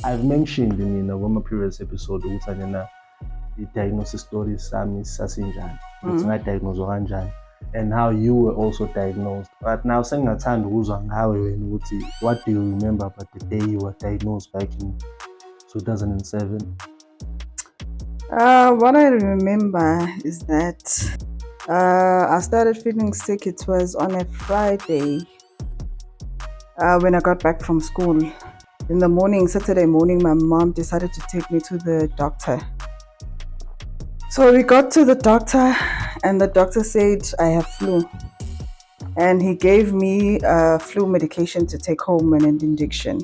I've mentioned in one of my previous episode ukuthi the diagnosis story sami sasinjani ukuthi ngadiagnoswa kanjani and how you were also diagnosed. But now sengathanda ukuzwa ngawe wena ukuthi what do you remember about the day you were diagnosed back in 2007? What I remember is that I started feeling sick. It was on a Friday when I got back from school. In the morning, Saturday morning, my mom decided to take me to the doctor. So we got to the doctor and the doctor said I have flu. And he gave me flu medication to take home and an injection.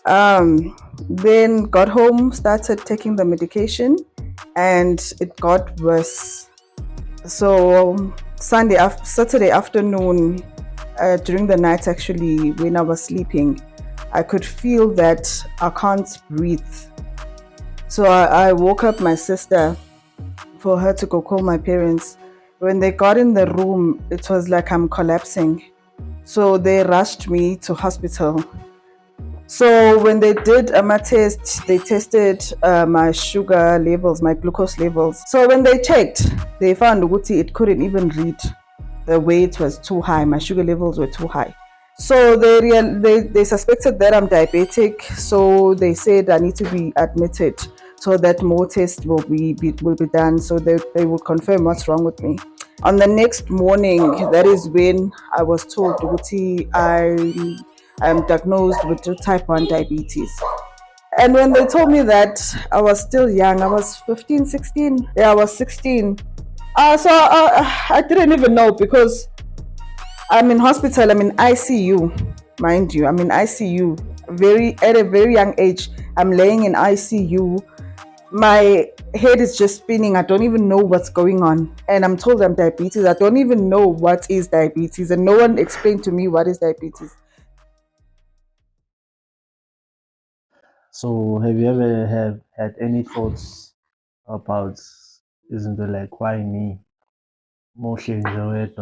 Then got home, started taking the medication, and it got worse. So Saturday afternoon, during the night actually, when I was sleeping, I could feel that I can't breathe. So I woke up my sister for her to go call my parents. When they got in the room, it was like I'm collapsing. So they rushed me to hospital. So when they did my test, they tested my sugar levels, my glucose levels. So when they checked, they found it couldn't even read. The weight was too high. My sugar levels were too high. So they suspected that I'm diabetic. So they said I need to be admitted so that more tests will be done. So they would confirm what's wrong with me. On the next morning, that is when I was told I am diagnosed with type 1 diabetes. And when they told me that, I was still young. I was 15, 16. Yeah, I was 16. So I didn't even know because I'm in hospital. I'm in ICU, mind you. I'm in ICU. At a very young age, I'm laying in ICU. My head is just spinning. I don't even know what's going on. And I'm told I'm diabetes. I don't even know what is diabetes. And no one explained to me what is diabetes. So have you ever had any thoughts about isn't it like why me? Mostly enjoyed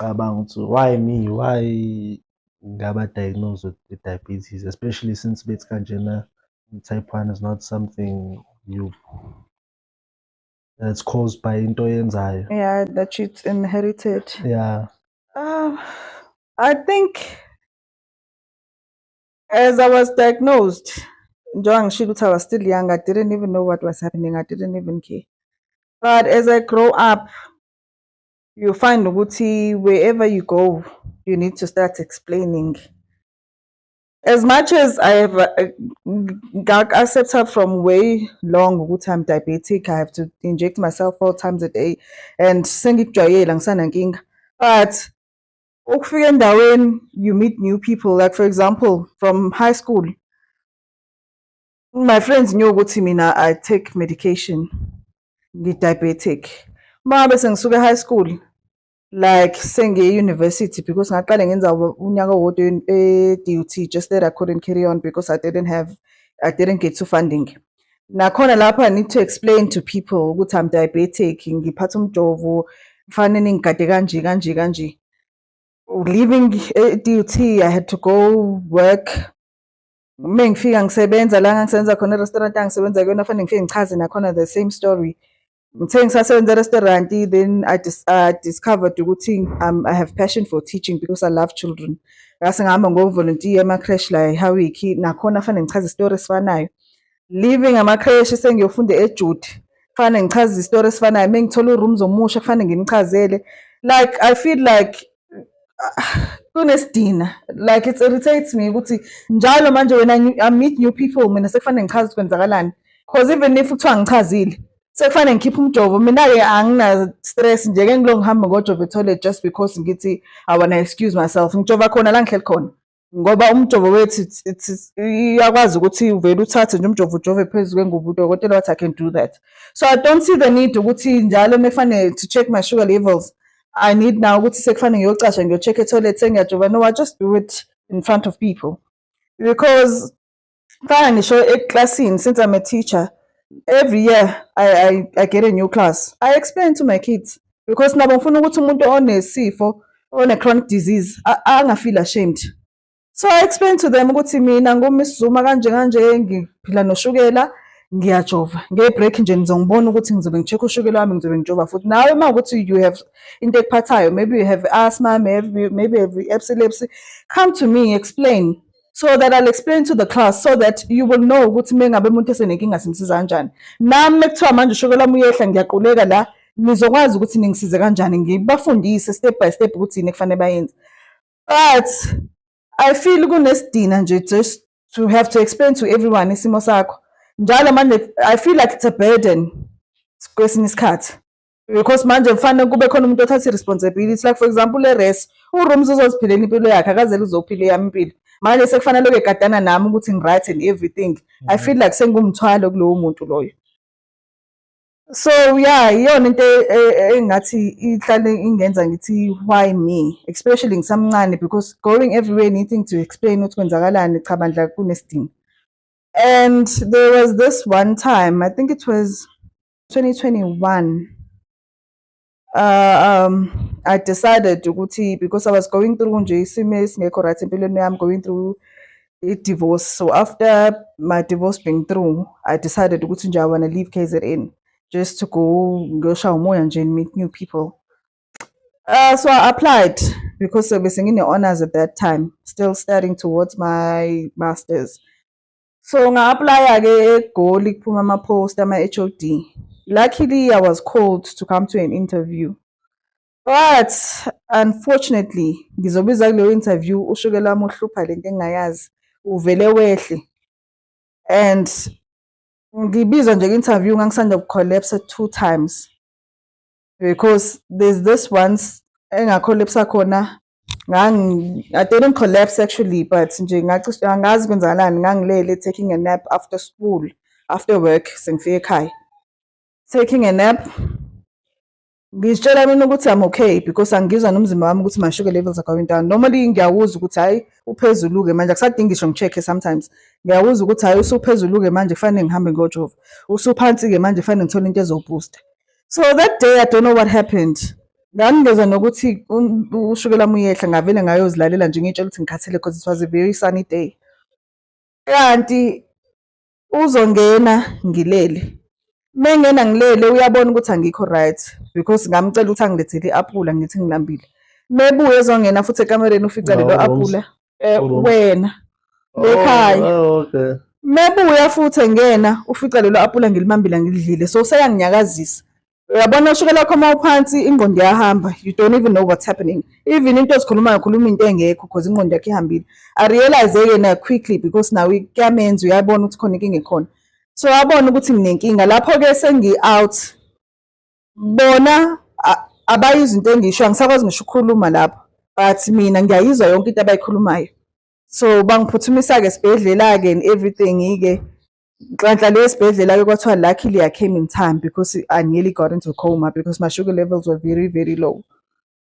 about why me? Why ngaba diagnosed with diabetes, especially since beta kanjena type 1 is not something that's caused by into yenzayo. Yeah, that it's inherited. Yeah. I think as I was diagnosed, I was still young. I didn't even know what was happening. I didn't even care. But as I grow up, you find wherever you go, you need to start explaining. As much as I have got accepted from way long I'm diabetic, I have to inject myself 4 times a day and but when you meet new people, like for example, from high school, my friends knew I take medication, diabetic. But ngisuka high school, like university, because ngaqale ngenza unyaka wodwa DUT, just that I couldn't carry on because I didn't get to funding. Nakhona lapha I need to explain to people ukuthi I'm diabetic, ngiphatha umjovo, kufanele ngigade kanje kanje kanje. Leaving DUT, I had to go work. Mengifika ngisebenza la ngisebenza khona e-restaurant angisebenza kuyona, fanele ngifike ngichaze nakhona the same story. Ngithe ngisasebenza e-restaurant, then I discovered ukuthi I have passion for teaching because I love children. Ngase ngihamba ngo-volunteer ama-creche la eHowikhi, nakhona fanele ngichaze isitori esifanayo. Leaving ama-creche sengiyofunda eJude, fanele ngichaze isitori esifanayo. Mengithola urooms omusha kufanele ngimchazele. Like I feel like kunesidina, like it irritates me ukuthi njalo manje when I meet new people mina sekufanele ngichaze kwenzakalani, because even if kuthiwa ngichazile sekufanele ngikhiphe umjovo. Mina-ke angina stress nje ke ngilo ngihamba ngojova etoilet just because ngithi I wanna excuse myself. Ngijova khona la ngihleli khona ngoba umjovo wethu iyakwazi ukuthi uvele uthathe nje umjovo ujove phezu kwengubo. Udokotela wathi I can do that. So I don't see the need ukuthi njalo mefanele to check my sugar levels, I need now ukuthi sekufanele ngiyocasha ngiyo-check etoilet sengiyajova. No, I just do it in front of people because fana ngisho eklasini, since I'm a teacher, every year I get a new class. I explain to my kids because nabo ngifuna ukuthi umuntu onesifo, one chronic disease angafeel ashamed. So I explained to them ukuthi mina ngoMiss Zuma kanje kanje ngiphila noshukela ngiyajova ngebreak nje nizongibona ukuthi ngizobe ngicheck ushukela wami ngizobe ngijova futhi nawe mawukuthi you have into ekuphathayo, maybe you have asthma, maybe you have epilepsy, come to me explain so that I'll explain to the class so that you will know ukuthi mengabe umuntu esenenkinga simsiza kanjani. Nami mekuthiwa manje ushukela wami uyehla ngiyaquleka la nizokwazi ukuthi ningisize kanjani ngibafundise step by step ukuthi yini kufanele bayenze. But I feel kunesidina nje just to have to explain to everyone isimo sakho njalo manje. I feel like it's a burden kwesinye isikhathi because manje kufanele kube khona umuntu othatha i-responsibility, like for example le-rest uRooms uzoziphilela impilo yakhe akazeli uzophila eyami impilo, manje sekufanele begadana nami ukuthi ngi-right and everything. I feel like sengumthwalo kulowo muntu loyo. So yeah, iyona into engathi ihlale ingenza ngithi why me, especially ngisamncane, because going everywhere needing to explain ukuthi kwenzakalani cha bandla kunesidingo. And there was this one time, I think it was 2021, I decided ukuthi because I was going through nje isimo esingekho right empilweni yami, going through a divorce. So after my divorce being through, I decided ukuthi nje I want to leave KZN just to go shaya umoya nje and meet new people. So I applied because I was singing the honors at that time, still studying towards my masters. So nga-apply ke eGoli kuphuma ama-post ama-HOD. Luckily I was called to come to an interview, but unfortunately ngizobiza kuleyo interview ushukela wami uhlupha lento engingayazi uvele wehle, and ngibizwa nje ku-interview ngangisanda ku-collapse 2 times because there's this once engacollapse khona I didn't collapse actually, but nje angazi kwenzakalani ngangilele taking a nap after school, after work sengifike ekhaya taking a nap. Ngizitshela mina ukuthi I'm okay because angizwa nomzimba wami ukuthi my sugar levels are going down. Normally ngiyawuza ukuthi hayi uphezulu-ke manje akusadingi ngisho ngi-check sometimes, ngiyawuza ukuthi hayi usuphezulu-ke manje kufanele ngihambe ngiyojova, usuphansi-ke manje kufanele ngithole into ezobooster. So that day I don't know what happened, ngangingezwa nokuthi ushukela wami uyehla ngavele ngayozilalela nje ngitshela ukuthi ngikhathele because it was a very sunny day. Kanti uzongena ngilele, mengena ngilele uyabona ukuthi angikho right because ngamcela ukuthi angilethele i-apula ngithi ngilambile. Mebuye ezongena futhi ekamereni ufica lelo apula wena ekhaya. Okay. Mebuya futhi engena ufica lelo apula ngilimambile ngilidlile, so seyanginyakazisa. Uyabona ushukela wakho uma uphansi ingqondo iyahamba, you don't even know what's happening. Even into ezikhulumayo khuluma into engekho because ingqondo yakho ihambile. I realize-ke na quickly because nawe kuyamenza uyabona ukuthi khona inkinga ekhona. So yabona ukuthi nginenkinga lapho-ke sengi-out, bona abayizi into engisho, angisakwazi ngisho ukukhuluma lapho, but mina ngiyayizwa yonke into abayikhulumayo. So bangiphuthumisa-ke esibhedlela-ke and everything-ke. Ngihlale esibhedlela-ke kwathiwa luckily I came in time because I nearly got into a coma because my sugar levels were very, very low.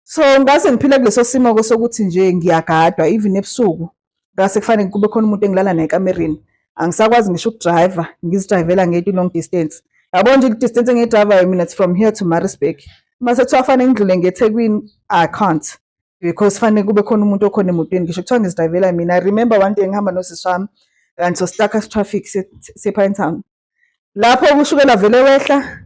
So ngase ngiphile kuleso simo-ke sokuthi nje ngiyagadwa even ebusuku ngase kufanele kube khona umuntu engilala naye ekamereni. Angisakwazi ngisho ukudriver, ngizidrivela ngedwa long distance. Yabona nje i-distance engiyidrivayo mina it's from here to Maritzburg. Mase kuthiwa fanele ngidlule ngeThekwini, I can't because fanele kube khona umuntu okhona emotweni ngisho kuthiwa ngizidrivela mina. I remember one day ngihamba nosisi wami and so stuck as traffic se-Pinetown. Lapho ushukela vele wehla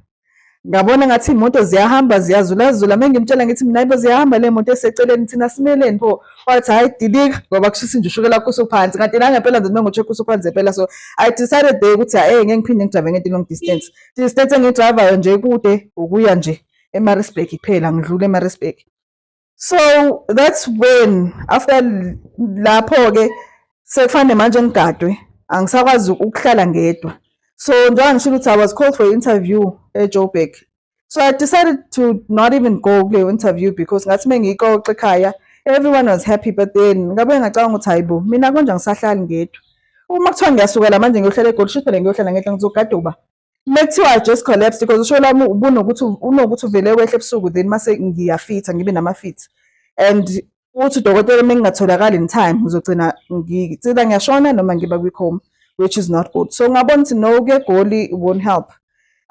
ngabona ngathi imoto ziyahamba ziyazulazula, mengimtshela ngithi mina yibo ziyahamba le moto eseceleni thina simeleni pho, wathi hayi dilika ngoba kushisa nje ushukela wakho usuphansi, kanti la ngempela nje mengo-check usuphansi phela. So I decided there ukuthi ngeke ngiphinde ngidrive ngento long distance. Distance engiyidrivayo nje kude ukuya nje eMaritzburg kuphela, ngidlule eMaritzburg. So that's when after lapho-ke sekufanele manje ngigadwe, angisakwazi ukuhlala ngedwa. So njengoba ngisho ukuthi I was called for interview eJoburg. So I decided to not even go kuleyo interview because ngathi mengiyixoxa ekhaya everyone was happy, but then ngabe ngacabanga ukuthi hayibo mina konje ngisahlali ngedwa. Uma kuthiwa ngiyasukela manje ngiyohlala eGoli, shuthi phela ngiyohlala ngedwa ngizogaduba. Mekuthiwa I just collapsed because usho lami unokuthi uvele wehle ebusuku then mase ngiyafitha ngibe nama-fit, and uthi udokotela mengingatholakali in time ngizogcina ngitsila ngiyashona noma ngiba kwi-coma, which is not good. So ngabona ukuthi no-ke eGoli won't help,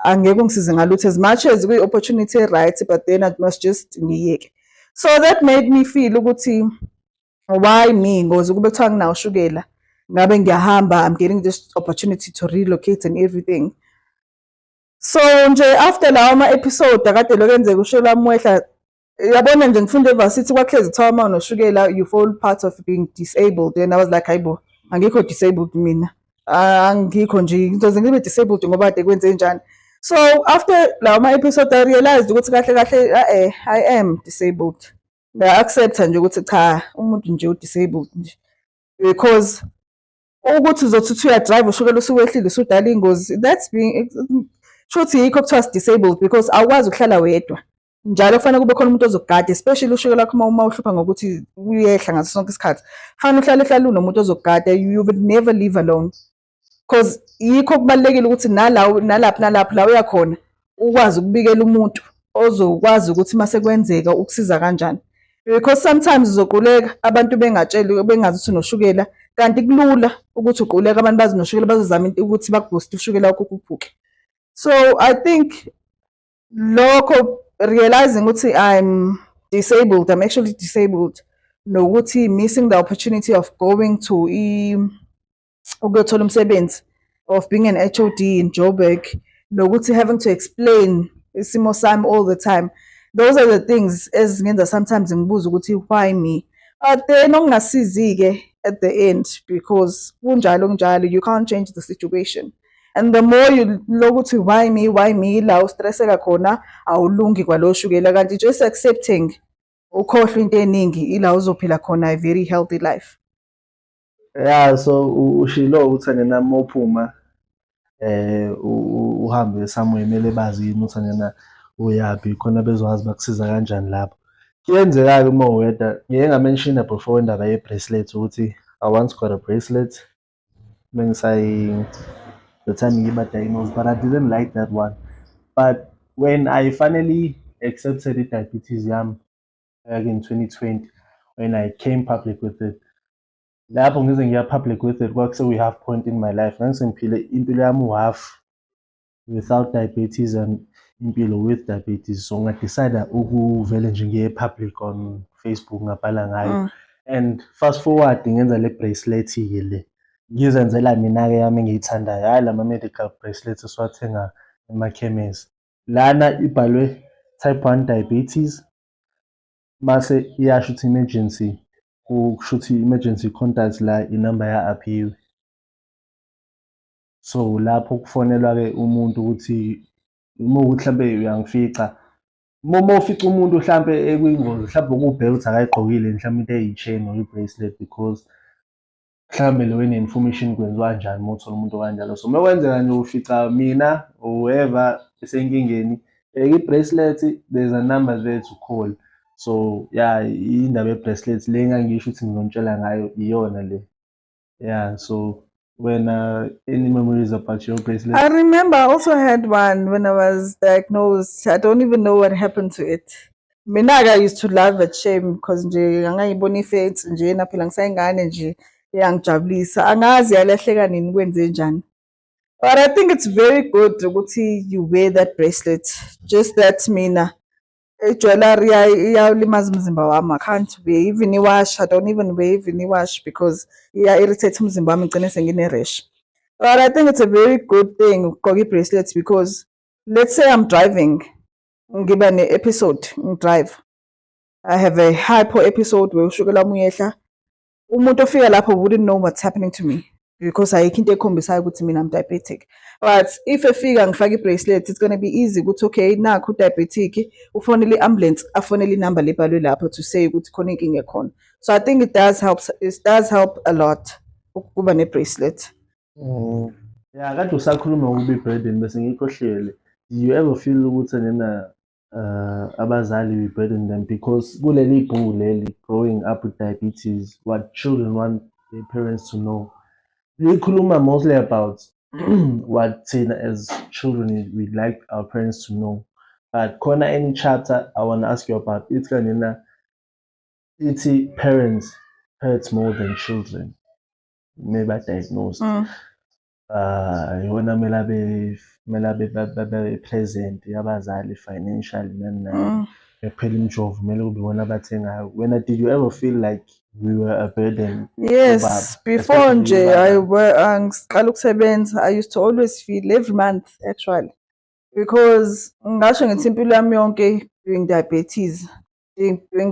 angeke ungisize ngalutho as much as kwi-opportunity right, but then I must just ngiyeke. So that made me feel ukuthi Why me? Ngoze kube kuthiwa nginawo ushukela. Ngabe ngiyahamba, I'm getting this opportunity to relocate and everything. So nje after lawo ama-episode akade lokenzeka ushukela wami wehla, yabona nje ngifunde evasithi kwahlezi kuthiwa uma unoshukela you fall part of being disabled, and I was like hayibo, angikho disabled mina, angikho nje ngizoze ngibe disabled ngoba kade kwenze njani. So after lawo ma-episode I realized ukuthi kahle kahle I am disabled. Nga-accepta nje ukuthi cha, umuntu nje u-disabled nje, because ukuthi uzothi uthi uyadrive ushukela usuwehlile usudala ingozi, that's being shuthi yikho kuthiwa disabled, because awukwazi ukuhlala wedwa, njalo kufanele kube khona umuntu ozokugada, especially ushukela lakho uma uhlupha ngokuthi uyehla ngaso sonke isikhathi, kufanele uhlale unomuntu ozokugada, you would never live alone. Because yikho kubalulekile ukuthi nalaphi la uyakhona ukwazi ukubikela umuntu ozokwazi ukuthi mase kwenzeka ukusiza kanjani, because sometimes uzoquleka abantu bengatsheli, bengazi ukuthi unoshukela, kanti kulula ukuthi uquleka abantu bazi noshukela bazozama ukuthi bakuboost ushukela wakho ukuphuke. So I think lokho realizing ukuthi I'm disabled, I'm actually disabled, nokuthi missing the opportunity of going to ukuyothola umsebenzi, of being an HOD in Joburg, nokuthi having to explain isimo sami all the time. Those are the things ezingenza sometimes ngibuza ukuthi why me, but then okungasizi-ke at the end, because kunjalo you can't change the situation, and the more you lokuthi why me la ustresseka khona awulungi kwalo shukela, kanti just accepting ukhohlwa into eningi ila uzophila khona a very healthy life. Yeah, so ushilo ukuthi nena mophuma uhambe somewhere kumele bazi yini ukuthi nena uyaphi khona bezokwazi bakusiza kanjani lapho. Kuyenzeka-ke uma uwedwa, ngike ngamenshina before indaba ye-bracelet ukuthi I once got a bracelet the time ngiba diagnosed, but I didn't like that one. But when I finally accepted i-diabetes yami back in 2020, when I came public with it, lapho ngize ngiya public with it kwakuseyi-half point in my life. Ngangisengiphile impilo yami u-half without diabetes and impilo with diabetes. So ngadecide ukuvele nje ngiye public on Facebook ngabhala ngayo. And fast forward ngenza le bracelet-ke le ngizenzela mina-ke yami engiyithandayo, hhayi lama medical bracelets esiwathenga emakhemesi. Lana ibhalwe type 1 diabetes, mase iyasho ukuthi emergency, kusho ukuthi emergency contact la inamba ya-aphiwe. So lapho kufonelwa-ke umuntu ukuthi uma ukuthi mhlambe uyangifica, uma ufica umuntu hlampe ekwingozi, mhlawumbe ukubheka ukuthi akayigqokile mhlawumbe into eyi-chain or i-bracelet, because mhlawumbe lo ne-information kwenziwa kanjani uma uthola umuntu kanjalo. So uma kwenzeka nje ufica mina or whoever esenkingeni, i-bracelet, there's a number there to call. So yeah, indaba ye-bracelet le engangisho ukuthi ngizontshela ngayo iyona le. Yeah, so when any memories about your bracelet? I remember I also had one when I was diagnosed. I don't even know what happened to it. Mina-ke I used to love at shame because nje angayibona i-face nje naphela ngisayingane nje iyangijabulisa, angazi yalahleka nini kwenze njani. But I think it's very good ukuthi you wear that bracelet, just that mina ijewelry iyawulimaza umzimba wami, I can't wear even iwash, I don't even wear even iwash because iya-irritate umzimba wami ngigcine sengine-rash. But I think it's a very good thing ukugqoka i-bracelets, because let's say I'm driving, ngiba ne-episode ngidrive, I have a hypo episode where ushukela wami uyehla, umuntu ofika lapho wouldn't know what's happening to me because ayikho into ekhombisayo ukuthi mina I'm diabetic. But if efika ngifaka i-bracelet, it's going to be easy ukuthi okay nakho u-diabetic, ufonele i-ambulance, afonele inamba lebhalwe lapho to say ukuthi khona inkinga ekhona. So I think it does help a lot ukuba ne-bracelet. Yeah, kade usakhuluma ngokuba i-burden bese ngikhohlele. Do you ever feel ukuthi nena abazali we burden them? Because kuleli bhuku leli, growing up with diabetes, what children want their parents to know, likhuluma mostly about what thina as children we'd like our parents to know. But khona any chapter I want to ask you about, it's kanina ithi parents hurts more than children maybe diagnosed. Yona kumele abe present abazali financially nani nani. kuphela imjovo kumele kube ibona abathengayo. Wena, did you ever feel like we were a burden kubaba, Yes, before especially nje kubaba? ngiqala ukusebenza, I used to always feel every month actually, because ngasho ngithi impilo yami yonke being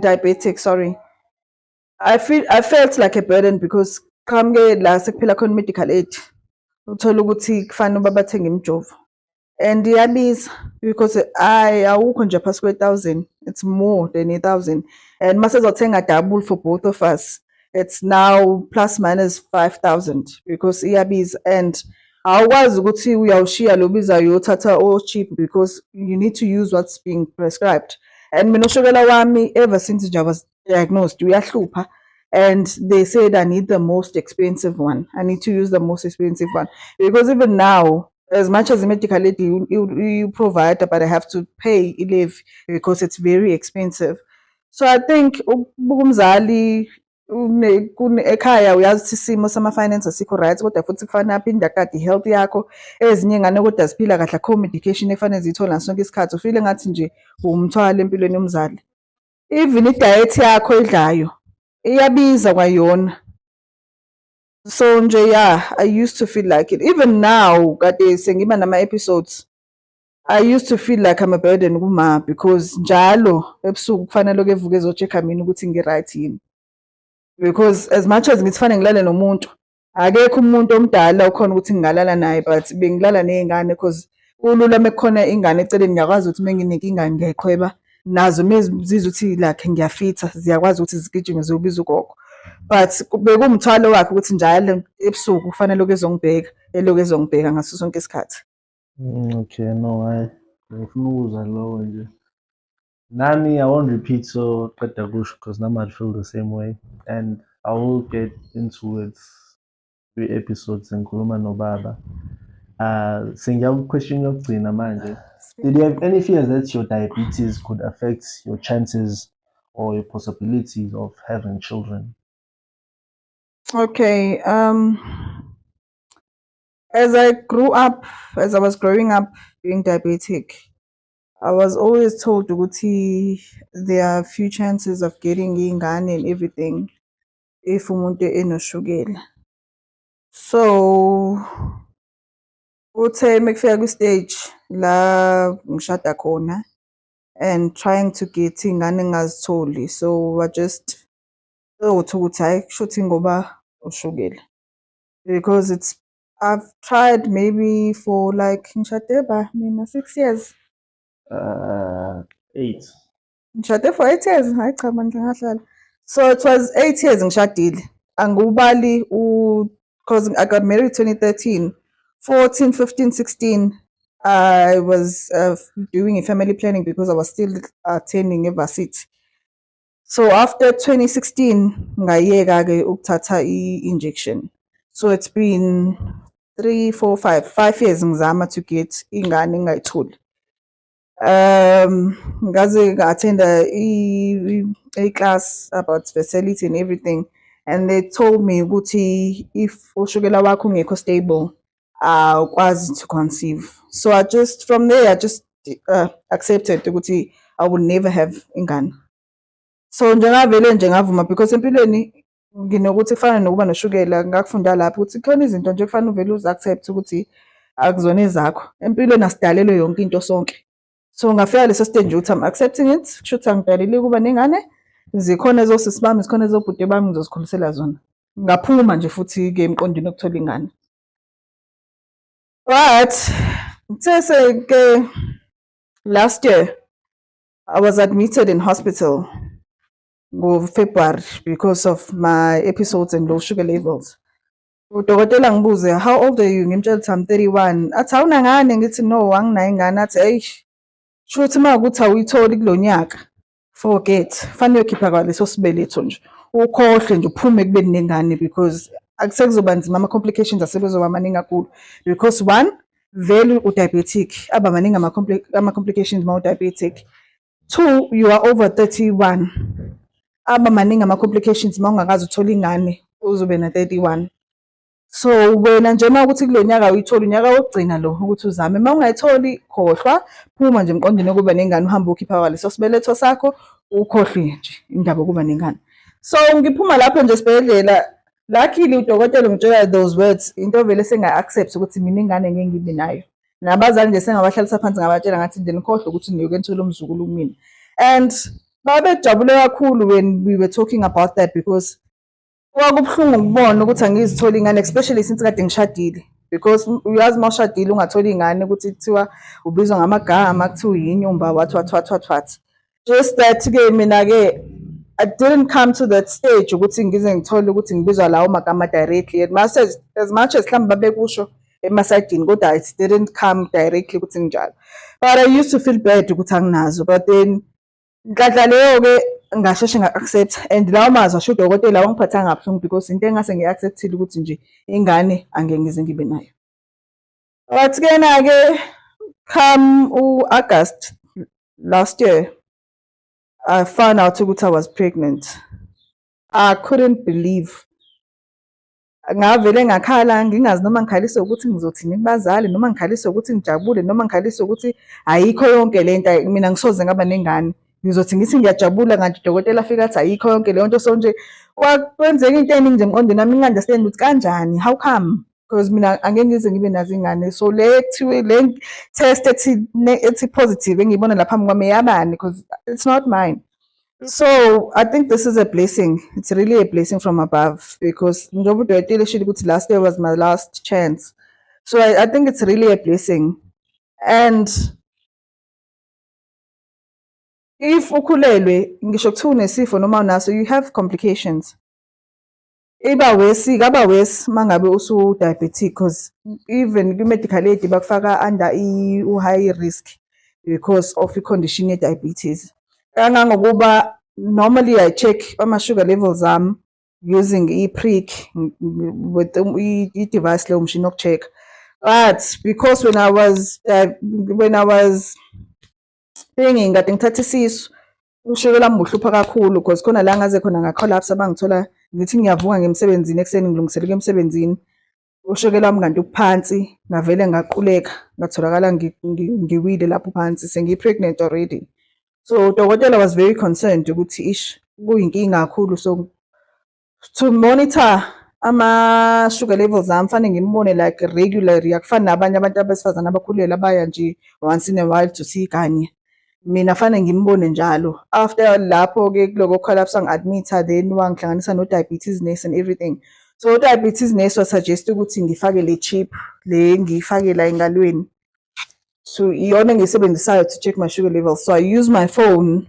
diabetic, sorry. I felt like a burden because qhamuke la sekuphela khona medical aid. Uthola ukuthi kufanele uba bathenge imijovo. And iyabiza because awukho nje phasi kwe-1,000, it's more than 1,000. And mase uzothenga double for both of us, it's now plus minus 5,000 because iyabiza. And awukwazi ukuthi uyawushiya lo bizayo uyothatha o-cheap because you need to use what's being prescribed. And mina ushukela wami ever since nje I was diagnosed uyahlupha, and they said I need the most expensive one. I need to use the most expensive one because even now, as much as the medical aid you provide, but I have to pay live because it's very expensive. So I think umzali ekhaya uyazi ukuthi isimo sama-finance asikho right, kodwa futhi kufanele aphinde akade i-health yakho. Ezinye iy'ngane kodwa ziphila kahle, akho medication efanele ziyithole ngaso sonke isikhathi, ufile ngathi nje umthwalo empilweni yomzali. Even i-diet yakho edlayo iyabiza kwayona. So nje yeah, I used to feel like it. Even now, kade sengiba nama-episodes, I used to feel like I'm a burden kuma because njalo ebusuku kufanele kevuke ezo-check-a mina ukuthi ngi-right yini. Because as much as ngithi fanele ngilale nomuntu, akekho umuntu omdala okhona ukuthi ngingalala naye, but bengilala ney'ngane because kulula mekukhona ingane eceleni, ngiyakwazi ukuthi menginenkinga ngiyayiqhweba nazo mezizwa ukuthi like ngiyafitha, ziyakwazi ukuthi zigijime ziyobiza ugogo. But bekumthwalo wakhe ukuthi njalo ebusuku kufanele ezongibheka, ezongibheka ngaso sonke isikhathi. Okay, no, ngifuna ukuzwa lowo nje. Nami, I won't repeat so qeda kusho because nami I feel the same way, and I will get into it 3 episodes ngikhuluma nobaba. Question yokugcina manje. Did you have any fears that your diabetes could affect your chances or your possibilities of having children? Okay, as I was growing up being diabetic, I was always told ukuthi there are few chances of getting ingane and everything if umuntu enoshukela. So uthe mekufika kwi-stage la ngishada khona and trying to get ingane ngingazitholi, so I just thought ukuthi hayi kushuthi ngoba ushukela, because I've tried maybe for like ngishade ba mina 6 years. 8. Ngishade for 8 years, hayi cha manje ngahlala. So it was 8 years ngishadile. Angubali because I got married 2013. 14, 15, 16, I was doing a family planning because I was still attending varsity. So after 2016, ngayeka-ke ukuthatha i-injection. So it's been 3, 4, 5 years ngizama to get ingane ngayitholi. Ngaze nga-attend a class about fertility and everything, and they told me ukuthi if ushukela wakho ungekho stable, ukwazi to conceive. So from there I just accepted ukuthi I will never have ingane. So njengavele nje ngavuma because empilweni nginokuthi kufana nokuba noshukela, ngakufunda lapho ukuthi khona izinto nje kufanele uvele uzi-accept ukuthi akuzona ezakho. Empilweni asidalelwe yonke into sonke. So ngafika leso stage ukuthi I'm accepting it, kusho ukuthi angidalile ukuba nengane, zikhona ezosisi bami, zikhona ezobhuti bami, ngizozikhulisela zona. Ngaphuma nje futhi-ke emqondweni okuthola ingane. But last year I was admitted in hospital in February because of my episodes and low sugar levels. Udokotela ngibuze, how old are you? Ngimtshela ukuthi I'm 31. Athi awunangane? Ngithi no, anginayo ingane. Athi eish, shuthi uma ukuthi awuyitholi kulo nyaka, forget, fanele uyokhipha kwaleso sibeletho nje, ukhohle nje uphume kubeni nengane, because akusekuzoba nzima, ama-complications asebezoba maningi kakhulu, because one, vele u-diabetic, aba maningi ama-complications ma u-diabetic. 2, you are over 31, aba maningi ama-complications ma ungakazi uthola ingane uzobe na 31. So wena nje uma ukuthi kulo nyaka uyithola unyaka wokugcina lo ukuthi uzame, uma ungayitholi khohlwa, phuma nje emqondweni wokuba nengane, uhambe ukhipha kwaleso sibeletho sakho, ukhohlwe nje indaba yokuba nengane. So ngiphuma lapho nje esibhedlela, luckily udokotela ngitshela those words, into vele senga-accept ukuthi mina ingane ngeke ngibe nayo. Nabazali nje sengabahlalisa phansi ngabatshela ngathi nje nikhohlwe ukuthi niyoke nithole umzukulu kumina. And babejabule kakhulu when we were talking about that because kwakubuhlungu ukubona ukuthi angizitholi ingane, especially since kade ngishadile, because uyazi uma ushadile ungatholi ingane ukuthi kuthiwa ubizwa ngamagama, kuthiwa yinyumba, what. Just that-ke mina-ke I didn't come to that stage ukuthi ngize ngithole ukuthi ngibizwa lawo magama directly, as much as mhlawumbe babekusho emasayidini kodwa it didn't come directly ukuthi nginjalo. But I used to feel bad ukuthi anginazo, but then nhlanhla leyo-ke ngasheshe nga-accept, and lawo mazwi asho udokotela wangiphathanga kabuhlungu because into engase ngiyi-accept-ile ukuthi nje ingane angeke ngize ngibe nayo. But-ke na-ke come u-August last year, I found out ukuthi I was pregnant. I couldn't believe. Ngavele ngakhala ngingazi noma ngikhalise ukuthi ngizothini kubazali, noma ngikhalise ukuthi ngijabule, noma ngikhalise ukuthi ayikho yonke le nto, mina ngisoze ngaba nengane. Ngizothi ngithi ngiyajabula kanti udokotela afika athi ayikho yonke leyo nto. So nje kwenzeka into eningi nje emqondweni wami, nginga-understand ukuthi kanjani, how come? Because mina angeke ngize ngibe nazo ingane. So le test ethi positive engiyibona lapha phambi kwami eyabani, because it's not mine. So I think this is a blessing. It's really a blessing from above, because njengoba udokotela eshilo ukuthi last year was my last chance. So I think it's really a blessing. And if ukhulelwe, ngisho kuthiwa unesifo noma unaso, you have complications. Kaba worse mangabe usu-diabetic, because even kwi-medical aid bakufaka under high risk because of i-condition ye-diabetes. Kangangokuba normally I check ama-sugar levels am using i-prick with i-device leyo mshini woku-check. But because when I was thinking kade ngithatha isisu, ushukela lami buhlupha kakhulu because khona la ngaze khona nga-collapse, abangithola ngithi ngiyavuka ngemsebenzini ekuseni ngilungiseleke emsebenzini, ushukela wami kanti uphansi, ngavele ngaquleka, ngatholakala ngiwile lapho phansi, sengiyi-pregnant already. So udokotela was very concerned ukuthi ish kuyinkinga kakhulu. So to monitor ama-sugar levels ami fanele ngimbone like regularly, akufani nabanye abantu abesifazane abakhulelwe abaya nje once in a while to see kanye. Mina fanele ngimbone njalo. After lapho-ke kuloko collapse angi-admit-a, then wangihlanganisa no-diabetes nurse and everything. So u-diabetes nurse wasuggest ukuthi ngifake le chip le ngiyifake la engalweni. So iyona engiyisebenzisayo to check my sugar levels. So I use my phone,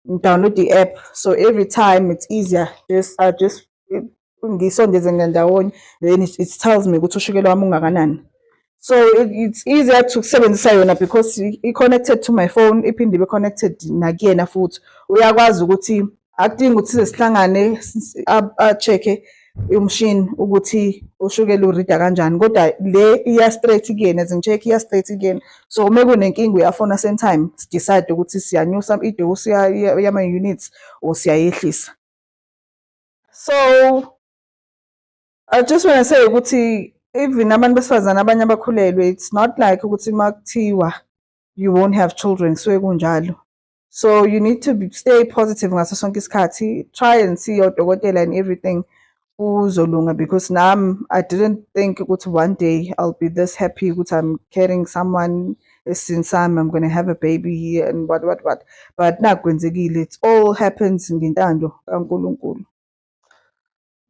download the app. So every time it's easier. I just ngisondeze ndawonye, then it tells me ukuthi ushukela wami ungakanani. So it's easier to kusebenzisa yona because i-connected to my phone, iphinde ibe connected nakuyena futhi. Uyakwazi ukuthi akudingi ukuthi sihlangane a-check-e umshini ukuthi ushukela urida kanjani, kodwa le iya straight kuyena, zingi-check iya straight kuyena. So uma kunenkinga uyafona same time, decide ukuthi siyanyusa idose yama-units or siyayehlisa. So I just want to say ukuthi even abantu besifazane abanye abakhulelwe, it's not like ukuthi makuthiwa you won't have children suke kunjalo. So you need to stay positive ngaso sonke isikhathi, try and see your dokotela and everything uzolunga, because I didn't think ukuthi one day I'll be this happy ukuthi I'm carrying someone since I'm going to have a baby and what. But nakwenzekile, it all happens ngentando kaNkulunkulu.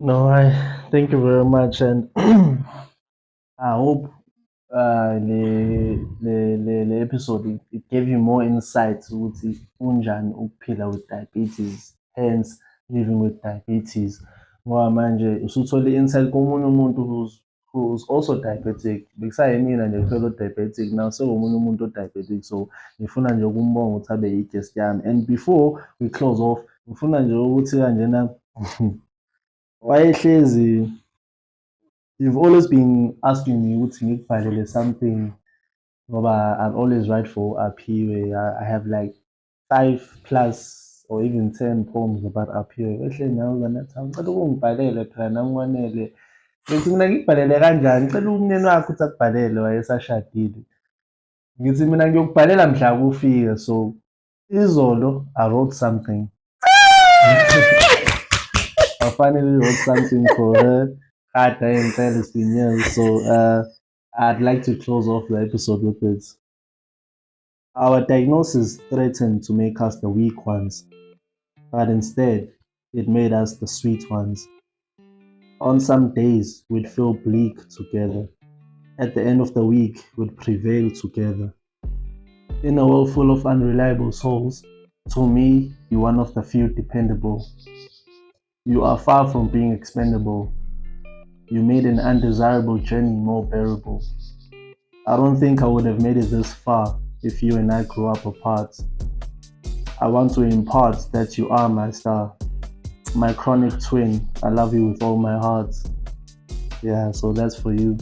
No, thank you very much, and I hope the episode it gave you more insights ukuthi unjani ukuphila with diabetes, hence living with diabetes. Ngoba manje usuthole insight komunye umuntu who's also diabetic. Bekusayimina nje kuphela diabetic, now sekumunye umuntu diabetic. So ngifuna nje ukumbonga ukuthi abe i-guest yami. And before we close off, ngifuna nje ukuthi kanjena wayehlezi, you've always been asking me ukuthi ngikubhalele something ngoba I'm always write for Aphiwe. I have like 5+ or even 10 poems about Aphiwe. Ehle nawe nathi ngicela ukungibhalele phela nangwanele Ngithi mina ngikubhalele kanjani? Cela umyeni wakho ukuthi akubhalele wayesashadile. Ngithi mina ngiyokubhalela mhla kufika. So izolo I wrote something. I finally wrote something for her. Kade ayengicela isifinyelo. So I'd like to close off the episode with it. Our diagnosis threatened to make us the weak ones, but instead, it made us the sweet ones. On some days, we'd feel bleak together. At the end of the week, we'd prevail together. In a world full of unreliable souls, to me, you're one of the few dependable. You are far from being expendable. You made an undesirable journey more bearable. I don't think I would have made it this far if you and I grew up apart. I want to impart that you are my star, my chronic twin. I love you with all my heart. Yeah, so that's for you.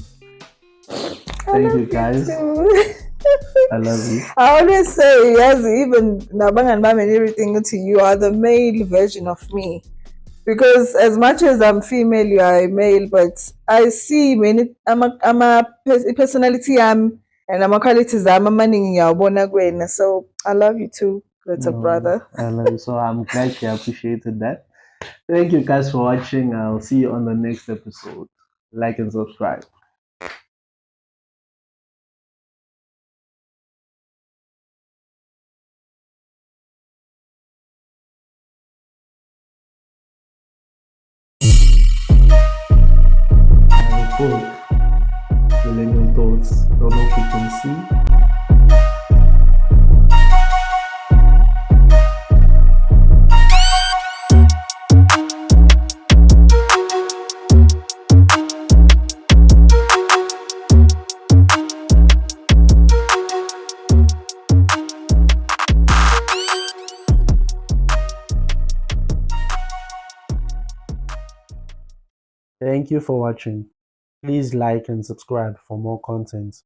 Thank you guys. I love you. I always say, yes, even Nabang and everything to you are the male version of me. Because as much as I'm female, you are a male, but I see many I'm a personality and I'm a qualities I'm a man. So I love you too, little brother. I love you. So I'm glad you appreciated that. Thank you guys for watching. I'll see you on the next episode. Like and subscribe. Book Millennial Thoughts. Don't know if you can see. Thank you for watching. Please like and subscribe for more content.